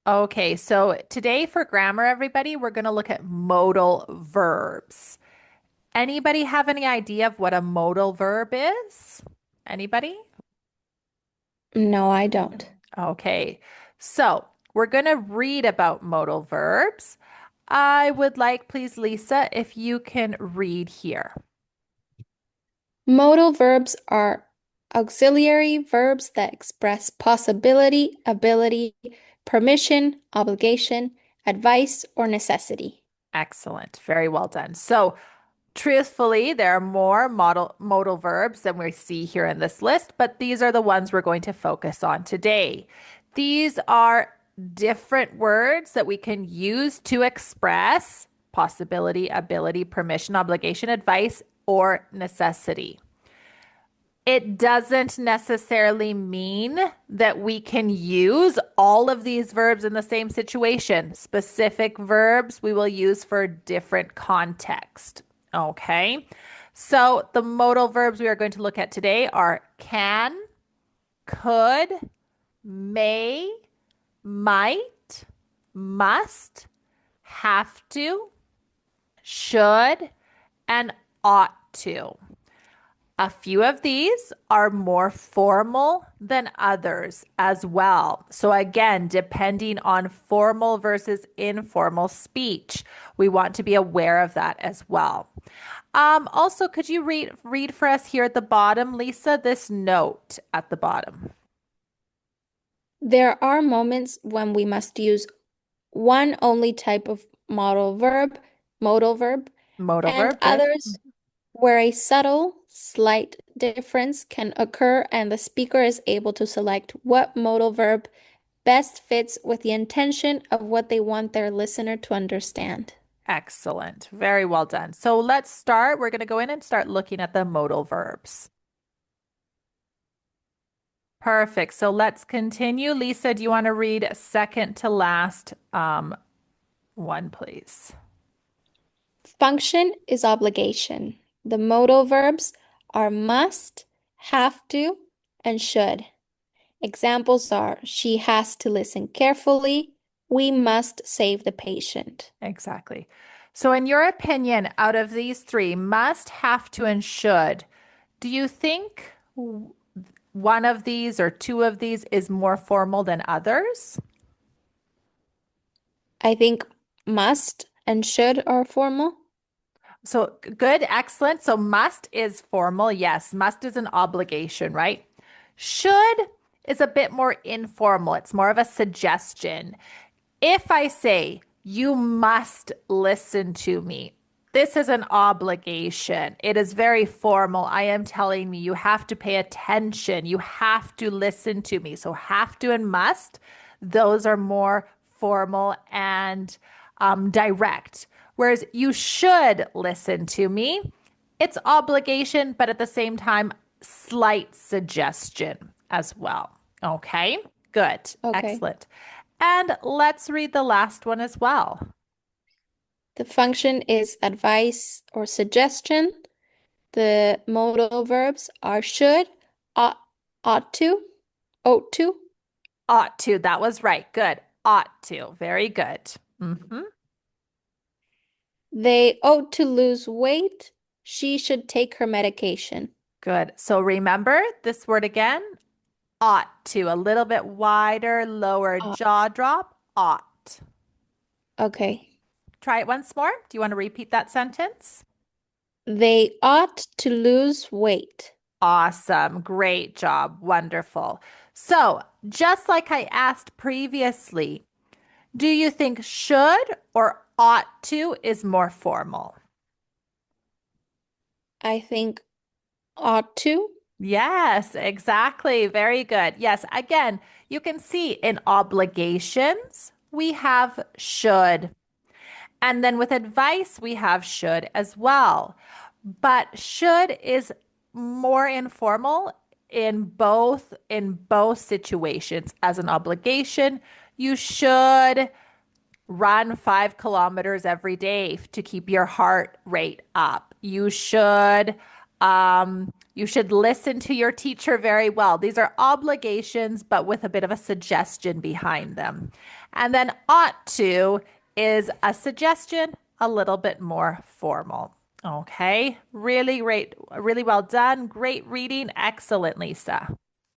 Okay, so today for grammar, everybody, we're going to look at modal verbs. Anybody have any idea of what a modal verb is? Anybody? No, I don't. Okay, so we're going to read about modal verbs. I would like, please, Lisa, if you can read here. Modal verbs are auxiliary verbs that express possibility, ability, permission, obligation, advice, or necessity. Excellent. Very well done. So, truthfully, there are more modal verbs than we see here in this list, but these are the ones we're going to focus on today. These are different words that we can use to express possibility, ability, permission, obligation, advice, or necessity. It doesn't necessarily mean that we can use all of these verbs in the same situation. Specific verbs we will use for different context. Okay. So the modal verbs we are going to look at today are can, could, may, might, must, have to, should, and ought to. A few of these are more formal than others as well. So, again, depending on formal versus informal speech, we want to be aware of that as well. Also, could you read for us here at the bottom, Lisa, this note at the bottom? There are moments when we must use one only type of modal verb, Modal and verb, good. others where a subtle, slight difference can occur and the speaker is able to select what modal verb best fits with the intention of what they want their listener to understand. Excellent. Very well done. So let's start. We're going to go in and start looking at the modal verbs. Perfect. So let's continue. Lisa, do you want to read second to last one, please? Function is obligation. The modal verbs are must, have to, and should. Examples are she has to listen carefully, we must save the patient. Exactly. So, in your opinion, out of these three, must, have to, and should, do you think one of these or two of these is more formal than others? I think must and should are formal. So, good, excellent. So, must is formal. Yes, must is an obligation, right? Should is a bit more informal. It's more of a suggestion. If I say, you must listen to me, this is an obligation. It is very formal. I am telling you, you have to pay attention. You have to listen to me. So, have to and must, those are more formal and direct. Whereas you should listen to me, it's obligation, but at the same time, slight suggestion as well. Okay, good, Okay. excellent. And let's read the last one as well. The function is advice or suggestion. The modal verbs are should, ought to, ought to. Ought to, that was right. Good. Ought to. Very good. They ought to lose weight. She should take her medication. Good. So remember this word again, ought to. A little bit wider, lower Ought. jaw drop. Ought. Okay. Try it once more. Do you want to repeat that sentence? They ought to lose weight. Awesome. Great job. Wonderful. So, just like I asked previously, do you think should or ought to is more formal? I think ought to. Yes, exactly. Very good. Yes, again, you can see in obligations, we have should. And then with advice, we have should as well. But should is more informal in both situations. As an obligation, you should run 5 kilometers every day to keep your heart rate up. You should You should listen to your teacher very well. These are obligations, but with a bit of a suggestion behind them. And then ought to is a suggestion, a little bit more formal. Okay, really great, really well done. Great reading. Excellent, Lisa.